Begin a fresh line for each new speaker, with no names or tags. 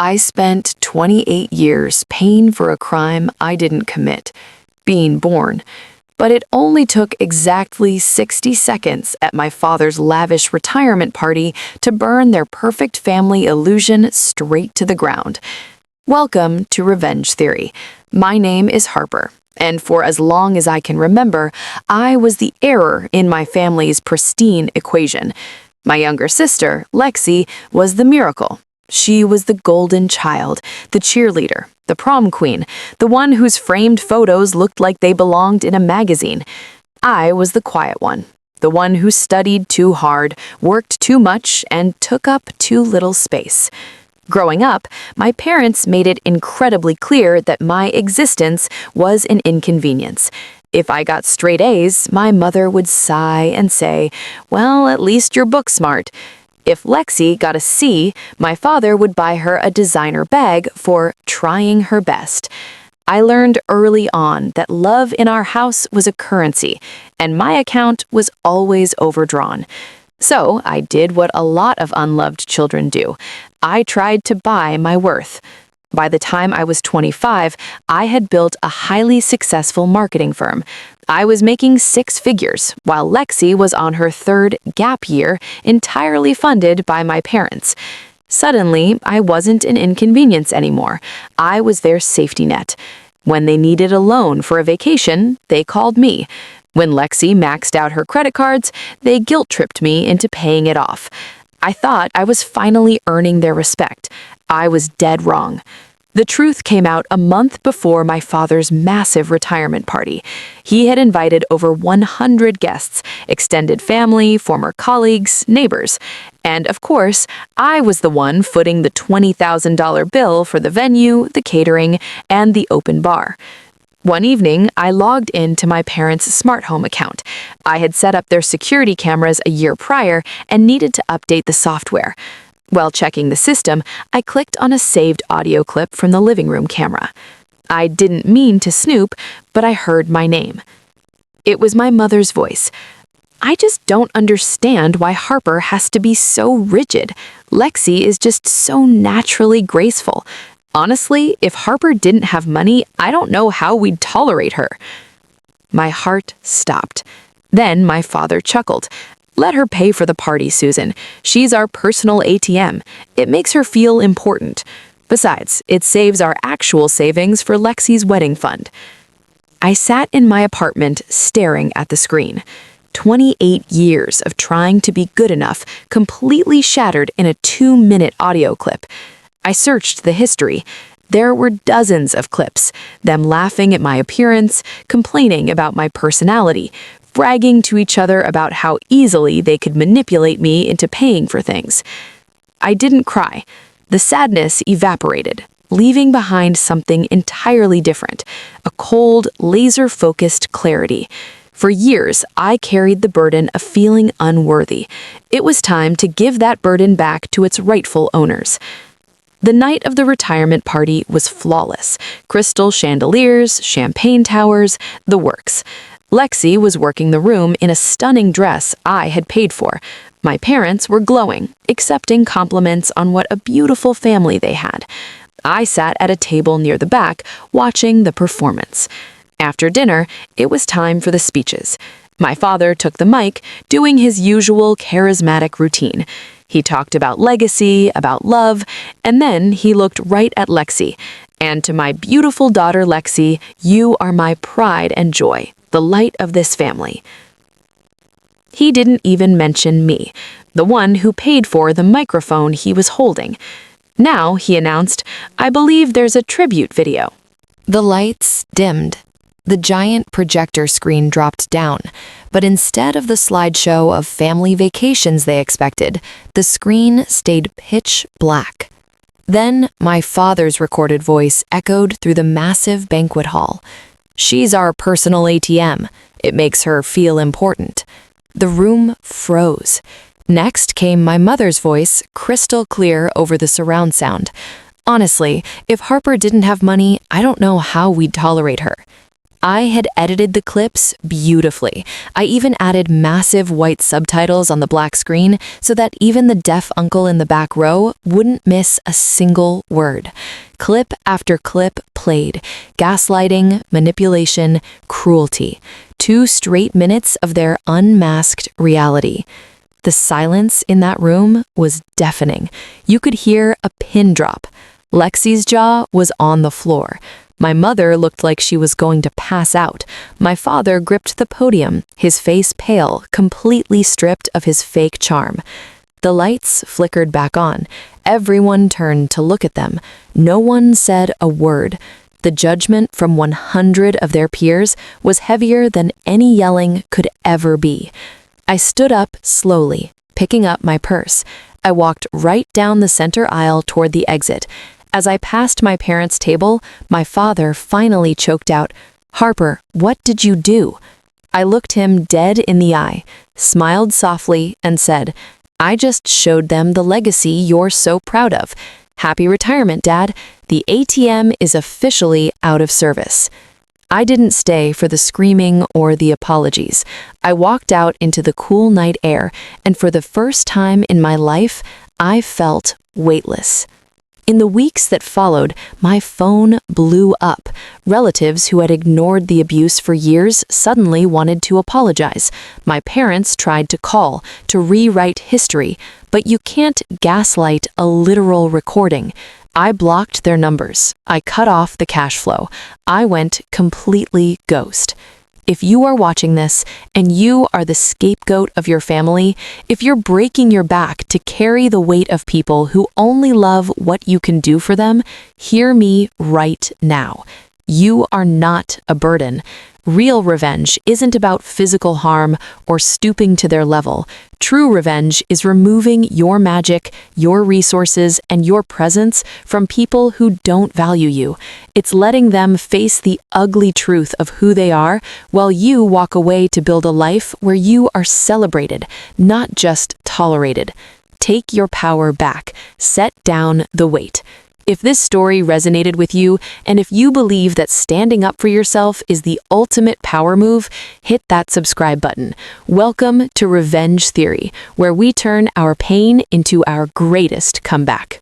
I spent 28 years paying for a crime I didn't commit, being born, but it only took exactly 60 seconds at my father's lavish retirement party to burn their perfect family illusion straight to the ground. Welcome to Revenge Theory. My name is Harper, and for as long as I can remember, I was the error in my family's pristine equation. My younger sister, Lexi, was the miracle. She was the golden child, the cheerleader, the prom queen, the one whose framed photos looked like they belonged in a magazine. I was the quiet one, the one who studied too hard, worked too much, and took up too little space. Growing up, my parents made it incredibly clear that my existence was an inconvenience. If I got straight A's, my mother would sigh and say, "Well, at least you're book smart." If Lexi got a C, my father would buy her a designer bag for trying her best. I learned early on that love in our house was a currency, and my account was always overdrawn. So I did what a lot of unloved children do. I tried to buy my worth. By the time I was 25, I had built a highly successful marketing firm. I was making 6 figures, while Lexi was on her 3rd gap year, entirely funded by my parents. Suddenly, I wasn't an inconvenience anymore. I was their safety net. When they needed a loan for a vacation, they called me. When Lexi maxed out her credit cards, they guilt-tripped me into paying it off. I thought I was finally earning their respect. I was dead wrong. The truth came out a month before my father's massive retirement party. He had invited over 100 guests, extended family, former colleagues, neighbors. And of course, I was the one footing the $20,000 bill for the venue, the catering, and the open bar. One evening, I logged into my parents' smart home account. I had set up their security cameras a year prior and needed to update the software. While checking the system, I clicked on a saved audio clip from the living room camera. I didn't mean to snoop, but I heard my name. It was my mother's voice. "I just don't understand why Harper has to be so rigid. Lexi is just so naturally graceful. Honestly, if Harper didn't have money, I don't know how we'd tolerate her." My heart stopped. Then my father chuckled. "Let her pay for the party, Susan. She's our personal ATM. It makes her feel important. Besides, it saves our actual savings for Lexi's wedding fund." I sat in my apartment staring at the screen. 28 years of trying to be good enough completely shattered in a 2-minute audio clip. I searched the history. There were dozens of clips, them laughing at my appearance, complaining about my personality, bragging to each other about how easily they could manipulate me into paying for things. I didn't cry. The sadness evaporated, leaving behind something entirely different, a cold, laser-focused clarity. For years, I carried the burden of feeling unworthy. It was time to give that burden back to its rightful owners. The night of the retirement party was flawless. Crystal chandeliers, champagne towers, the works. Lexi was working the room in a stunning dress I had paid for. My parents were glowing, accepting compliments on what a beautiful family they had. I sat at a table near the back, watching the performance. After dinner, it was time for the speeches. My father took the mic, doing his usual charismatic routine. He talked about legacy, about love, and then he looked right at Lexi. "And to my beautiful daughter Lexi, you are my pride and joy, the light of this family." He didn't even mention me, the one who paid for the microphone he was holding. Now, he announced, "I believe there's a tribute video." The lights dimmed. The giant projector screen dropped down, but instead of the slideshow of family vacations they expected, the screen stayed pitch black. Then my father's recorded voice echoed through the massive banquet hall. "She's our personal ATM. It makes her feel important." The room froze. Next came my mother's voice, crystal clear over the surround sound. "Honestly, if Harper didn't have money, I don't know how we'd tolerate her." I had edited the clips beautifully. I even added massive white subtitles on the black screen so that even the deaf uncle in the back row wouldn't miss a single word. Clip after clip played. Gaslighting, manipulation, cruelty. 2 straight minutes of their unmasked reality. The silence in that room was deafening. You could hear a pin drop. Lexi's jaw was on the floor. My mother looked like she was going to pass out. My father gripped the podium, his face pale, completely stripped of his fake charm. The lights flickered back on. Everyone turned to look at them. No one said a word. The judgment from 100 of their peers was heavier than any yelling could ever be. I stood up slowly, picking up my purse. I walked right down the center aisle toward the exit. As I passed my parents' table, my father finally choked out, "Harper, what did you do?" I looked him dead in the eye, smiled softly, and said, "I just showed them the legacy you're so proud of. Happy retirement, Dad. The ATM is officially out of service." I didn't stay for the screaming or the apologies. I walked out into the cool night air, and for the first time in my life, I felt weightless. In the weeks that followed, my phone blew up. Relatives who had ignored the abuse for years suddenly wanted to apologize. My parents tried to call, to rewrite history, but you can't gaslight a literal recording. I blocked their numbers. I cut off the cash flow. I went completely ghost. If you are watching this and you are the scapegoat of your family, if you're breaking your back to carry the weight of people who only love what you can do for them, hear me right now. You are not a burden. Real revenge isn't about physical harm or stooping to their level. True revenge is removing your magic, your resources, and your presence from people who don't value you. It's letting them face the ugly truth of who they are while you walk away to build a life where you are celebrated, not just tolerated. Take your power back. Set down the weight. If this story resonated with you, and if you believe that standing up for yourself is the ultimate power move, hit that subscribe button. Welcome to Revenge Theory, where we turn our pain into our greatest comeback.